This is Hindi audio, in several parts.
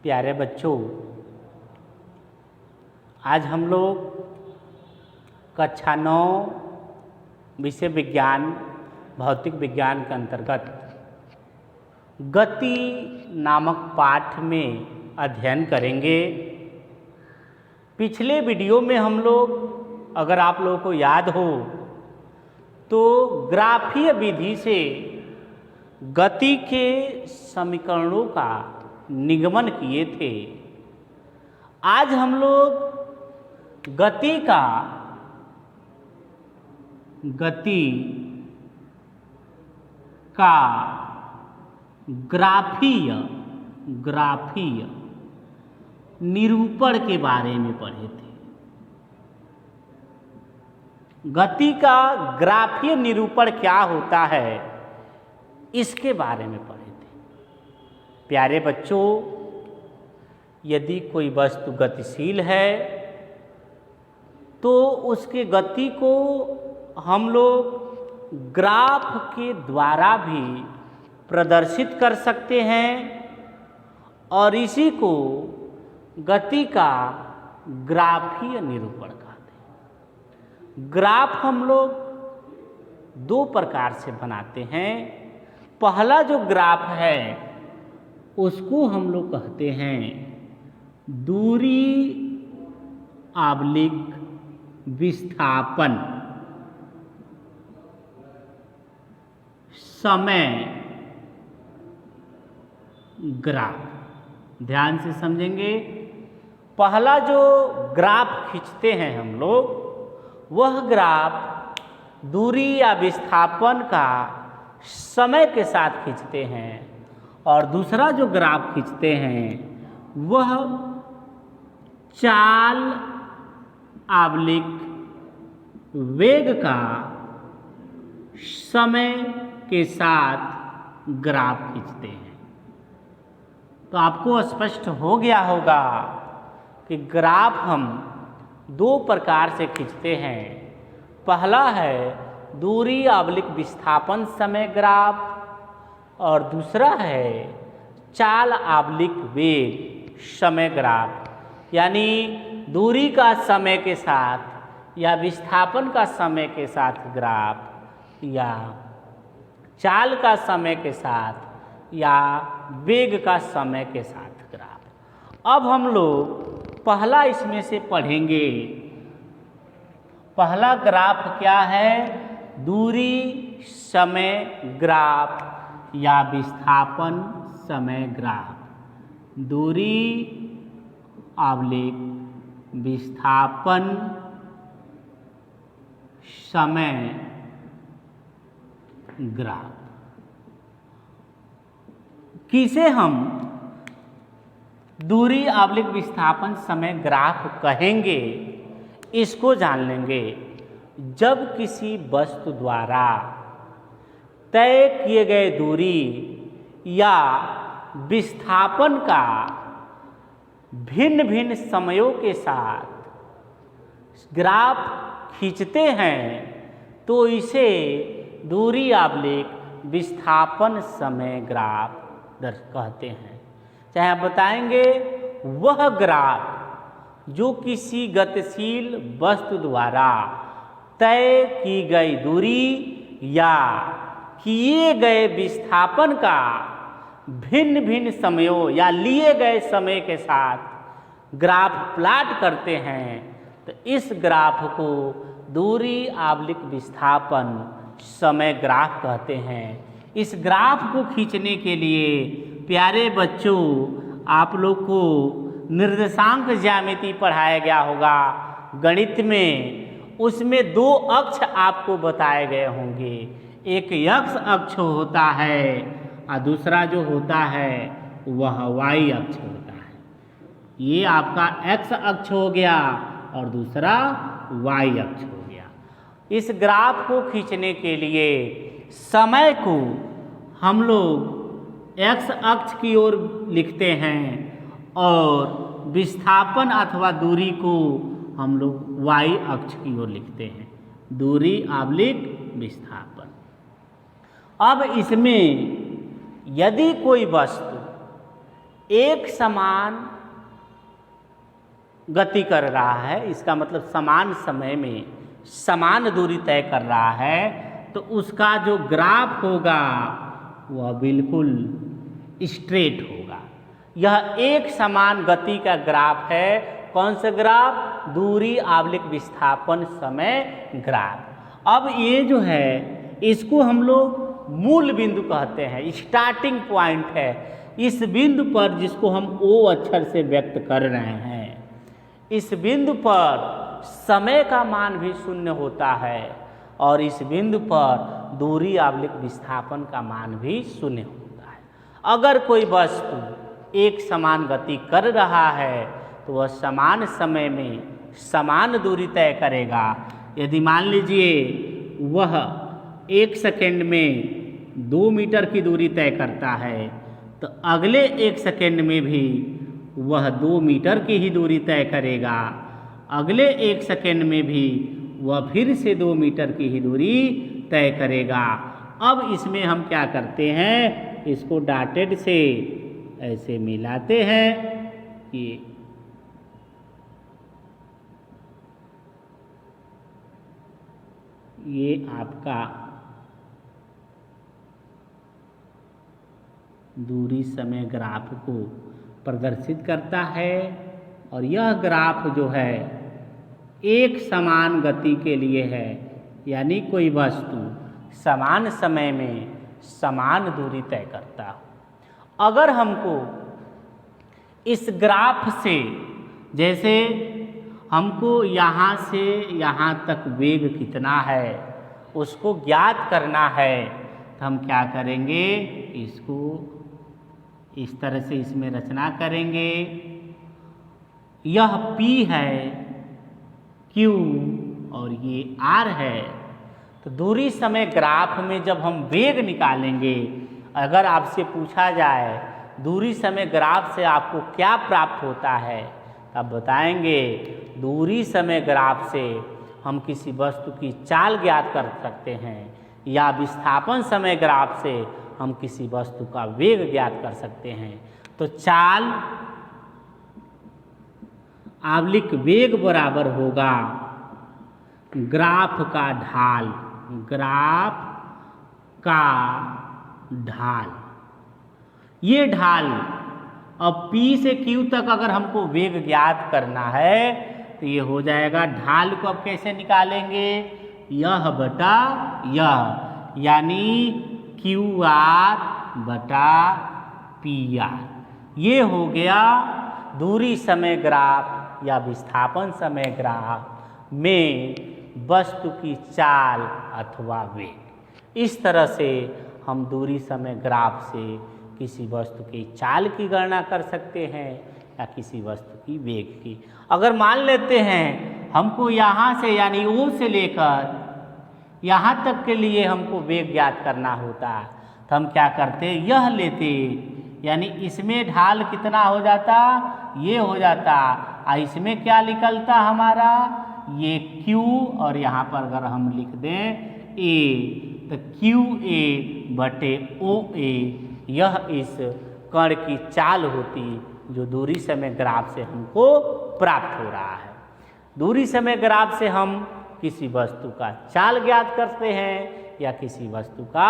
प्यारे बच्चों, आज हम लोग कक्षा 9 विषय विज्ञान भौतिक विज्ञान के अंतर्गत गति नामक पाठ में अध्ययन करेंगे। पिछले वीडियो में हम लोग, अगर आप लोगों को याद हो, तो ग्राफीय विधि से गति के समीकरणों का निगमन किए थे। आज हम लोग गति का ग्राफीय निरूपण के बारे में पढ़े थे। गति का ग्राफीय निरूपण क्या होता है, इसके बारे में पढ़े थे। प्यारे बच्चों, यदि कोई वस्तु गतिशील है तो उसके गति को हम लोग ग्राफ के द्वारा भी प्रदर्शित कर सकते हैं और इसी को गति का ग्राफीय निरूपण कहते हैं। ग्राफ हम लोग दो प्रकार से बनाते हैं। पहला जो ग्राफ है उसको हम लोग कहते हैं दूरी आवलिक विस्थापन समय ग्राफ। ध्यान से समझेंगे। पहला जो ग्राफ खींचते हैं हम लोग, वह ग्राफ दूरी या विस्थापन का समय के साथ खींचते हैं, और दूसरा जो ग्राफ खींचते हैं वह चाल आवलिक वेग का समय के साथ ग्राफ खींचते हैं। तो आपको स्पष्ट हो गया होगा कि ग्राफ हम दो प्रकार से खींचते हैं। पहला है दूरी आवलिक विस्थापन समय ग्राफ, और दूसरा है चाल आवलिक वेग समय ग्राफ। यानी दूरी का समय के साथ या विस्थापन का समय के साथ ग्राफ, या चाल का समय के साथ या वेग का समय के साथ ग्राफ। अब हम लोग पहला इसमें से पढ़ेंगे। पहला ग्राफ क्या है? दूरी समय ग्राफ या विस्थापन समय ग्राफ। दूरी आवलिक विस्थापन समय ग्राफ। किसे हम दूरी आवलिक विस्थापन समय ग्राफ कहेंगे, इसको जान लेंगे। जब किसी वस्तु द्वारा तय किए गए दूरी या विस्थापन का भिन्न भिन्न समयों के साथ ग्राफ खींचते हैं तो इसे दूरी आवलिक विस्थापन समय ग्राफ कहते हैं। चाहे आप बताएंगे वह ग्राफ जो किसी गतिशील वस्तु द्वारा तय की गई दूरी या किए गए विस्थापन का भिन्न भिन्न समयों या लिए गए समय के साथ ग्राफ प्लाट करते हैं, तो इस ग्राफ को दूरी आवलिक विस्थापन समय ग्राफ कहते हैं। इस ग्राफ को खींचने के लिए प्यारे बच्चों, आप लोग को निर्देशांक ज्यामिति पढ़ाया गया होगा गणित में। उसमें दो अक्ष आपको बताए गए होंगे। एक x अक्ष होता है और दूसरा जो होता है वह y अक्ष होता है। ये आपका x अक्ष हो गया और दूसरा y अक्ष हो गया। इस ग्राफ को खींचने के लिए समय को हम लोग x अक्ष की ओर लिखते हैं और विस्थापन अथवा दूरी को हम लोग y अक्ष की ओर लिखते हैं। दूरी आवलिक विस्थापन। अब इसमें यदि कोई वस्तु एक समान गति कर रहा है, इसका मतलब समान समय में समान दूरी तय कर रहा है, तो उसका जो ग्राफ होगा वह बिल्कुल स्ट्रेट होगा। यह एक समान गति का ग्राफ है। कौन सा ग्राफ? दूरी आवलिक विस्थापन समय ग्राफ। अब ये जो है इसको हम लोग मूल बिंदु कहते हैं, स्टार्टिंग पॉइंट है। इस बिंदु पर, जिसको हम ओ अक्षर से व्यक्त कर रहे हैं, इस बिंदु पर समय का मान भी शून्य होता है और इस बिंदु पर दूरी आवलिक विस्थापन का मान भी शून्य होता है। अगर कोई वस्तु एक समान गति कर रहा है तो वह समान समय में समान दूरी तय करेगा। यदि मान लीजिए वह 1 सेकेंड में 2 मीटर की दूरी तय करता है, तो अगले 1 सेकेंड में भी वह 2 मीटर की ही दूरी तय करेगा। अगले 1 सेकेंड में भी वह फिर से 2 मीटर की ही दूरी तय करेगा। अब इसमें हम क्या करते हैं, इसको डॉटेड से ऐसे मिलाते हैं कि ये आपका दूरी समय ग्राफ को प्रदर्शित करता है और यह ग्राफ जो है एक समान गति के लिए है, यानी कोई वस्तु समान समय में समान दूरी तय करता हो। अगर हमको इस ग्राफ से, जैसे हमको यहाँ से यहाँ तक वेग कितना है उसको ज्ञात करना है, तो हम क्या करेंगे, इसको इस तरह से इसमें रचना करेंगे। यह P है, Q और ये R है। तो दूरी समय ग्राफ में जब हम वेग निकालेंगे, अगर आपसे पूछा जाए दूरी समय ग्राफ से आपको क्या प्राप्त होता है, तब बताएंगे दूरी समय ग्राफ से हम किसी वस्तु की चाल ज्ञात कर सकते हैं, या विस्थापन समय ग्राफ से हम किसी वस्तु का वेग ज्ञात कर सकते हैं। तो चाल आवलिक वेग बराबर होगा ग्राफ का ढाल, ग्राफ का ढाल। ये ढाल, अब P से Q तक अगर हमको वेग ज्ञात करना है तो ये हो जाएगा, ढाल को अब कैसे निकालेंगे, यह बटा यह, यानी QR बटा PR। ये हो गया दूरी समय ग्राफ या विस्थापन समय ग्राफ में वस्तु की चाल अथवा वेग। इस तरह से हम दूरी समय ग्राफ से किसी वस्तु की चाल की गणना कर सकते हैं या किसी वस्तु की वेग की। अगर मान लेते हैं हमको यहाँ से, यानी O से लेकर यहाँ तक के लिए हमको वेग ज्ञात करना होता, तो हम क्या करते, यह लेते, यानी इसमें ढाल कितना हो जाता, ये हो जाता, और इसमें क्या निकलता हमारा, ये Q, और यहाँ पर अगर हम लिख दें A, तो QA बटे OA, यह इस कण की चाल होती जो दूरी समय ग्राफ से हमको प्राप्त हो रहा है। दूरी समय ग्राफ से हम किसी वस्तु का चाल ज्ञात करते हैं या किसी वस्तु का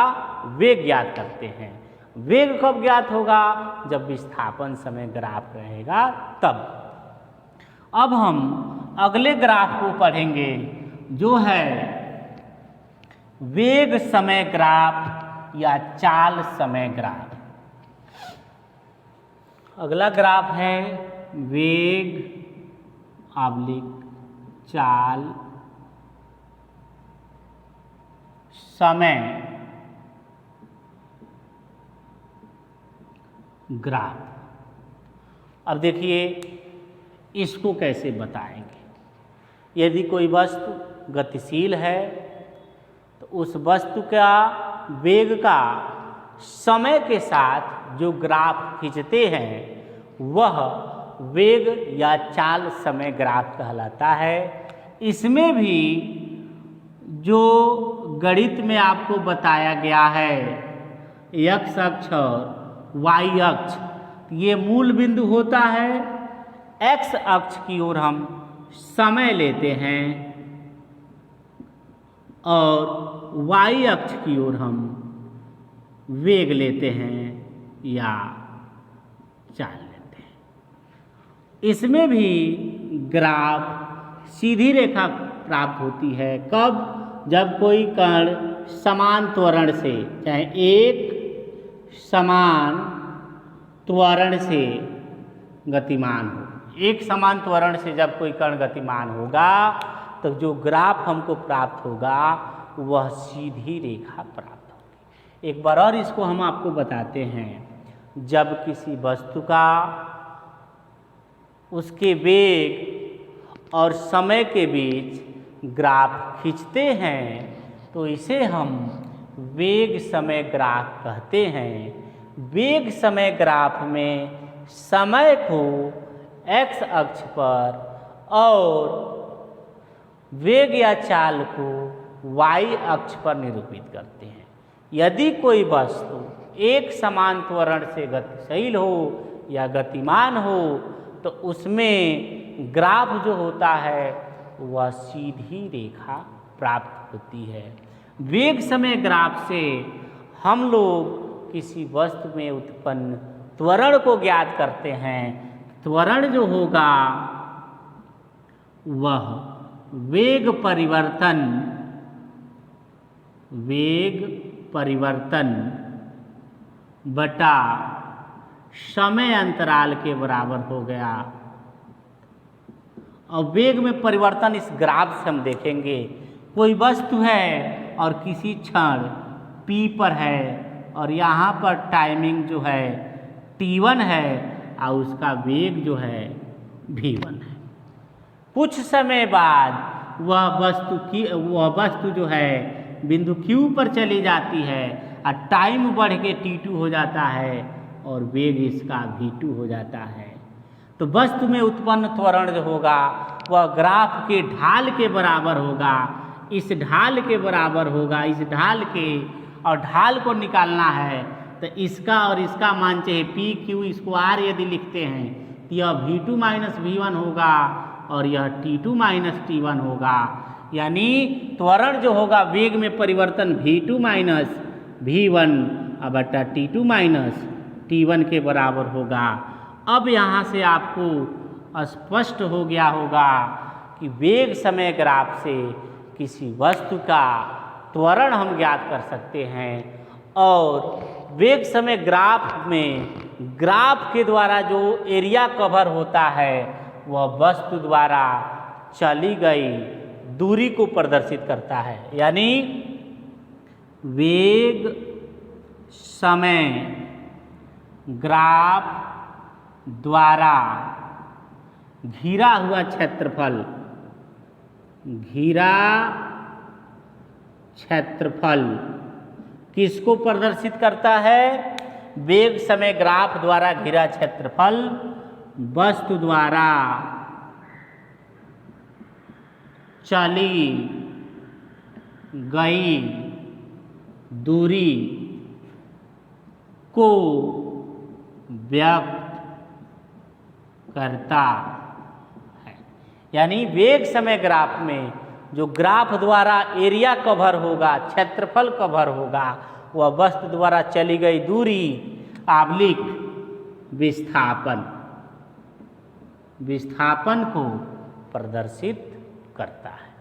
वेग ज्ञात करते हैं। वेग कब ज्ञात होगा, जब विस्थापन समय ग्राफ रहेगा तब। अब हम अगले ग्राफ को पढ़ेंगे जो है वेग समय ग्राफ या चाल समय ग्राफ। अगला ग्राफ है वेग आवलिक चाल समय ग्राफ। अब देखिए इसको कैसे बताएंगे। यदि कोई वस्तु गतिशील है तो उस वस्तु का वेग का समय के साथ जो ग्राफ खींचते हैं वह वेग या चाल समय ग्राफ कहलाता है। इसमें भी जो गणित में आपको बताया गया है x अक्ष और y अक्ष, ये मूल बिंदु होता है। एक्स अक्ष की ओर हम समय लेते हैं और वाई अक्ष की ओर हम वेग लेते हैं या चाल लेते हैं। इसमें भी ग्राफ सीधी रेखा प्राप्त होती है। कब? जब कोई कण समान त्वरण से, चाहे एक समान त्वरण से गतिमान हो, एक समान त्वरण से जब कोई कण गतिमान होगा तो जो ग्राफ हमको प्राप्त होगा वह सीधी रेखा प्राप्त होगी। एक बार और इसको हम आपको बताते हैं। जब किसी वस्तु का उसके वेग और समय के बीच ग्राफ खींचते हैं तो इसे हम वेग समय ग्राफ कहते हैं। वेग समय ग्राफ में समय को एक्स अक्ष पर और वेग या चाल को वाई अक्ष पर निरूपित करते हैं। यदि कोई वस्तु एक समान त्वरण से गतिशील हो या गतिमान हो तो उसमें ग्राफ जो होता है वह सीधी रेखा प्राप्त होती है। वेग समय ग्राफ से हम लोग किसी वस्तु में उत्पन्न त्वरण को ज्ञात करते हैं। त्वरण जो होगा वह वेग परिवर्तन बटा समय अंतराल के बराबर हो गया। और वेग में परिवर्तन इस ग्राफ से हम देखेंगे। कोई वस्तु है और किसी क्षण P पर है और यहाँ पर टाइमिंग जो है T1 है और उसका वेग जो है V1 है। कुछ समय बाद वह वस्तु जो है बिंदु Q पर चली जाती है और टाइम बढ़ के T2 हो जाता है और वेग इसका V2 हो जाता है। तो वस्तु में उत्पन्न त्वरण जो होगा वह ग्राफ के ढाल के बराबर होगा। इस ढाल के बराबर होगा, इस ढाल के, और ढाल को निकालना है तो इसका और इसका मान चाहिए पी क्यू, इसको आर यदि लिखते हैं तो यह V2 माइनस V1 होगा और यह T2 माइनस T1 होगा। यानी त्वरण जो होगा वेग में परिवर्तन V2 माइनस V1 बटा T2 माइनस T1 के बराबर होगा। अब यहाँ से आपको स्पष्ट हो गया होगा कि वेग समय ग्राफ से किसी वस्तु का त्वरण हम ज्ञात कर सकते हैं। और वेग समय ग्राफ में ग्राफ के द्वारा जो एरिया कवर होता है वह वस्तु द्वारा चली गई दूरी को प्रदर्शित करता है। यानी वेग समय ग्राफ द्वारा घिरा हुआ क्षेत्रफल किसको प्रदर्शित करता है? वेग समय ग्राफ द्वारा घिरा क्षेत्रफल वस्तु द्वारा चली गई दूरी को व्यक्त करता है। यानी वेग समय ग्राफ में जो ग्राफ द्वारा एरिया कवर होगा, क्षेत्रफल कवर होगा, वह वस्तु द्वारा चली गई दूरी आब्लिक विस्थापन को प्रदर्शित करता है।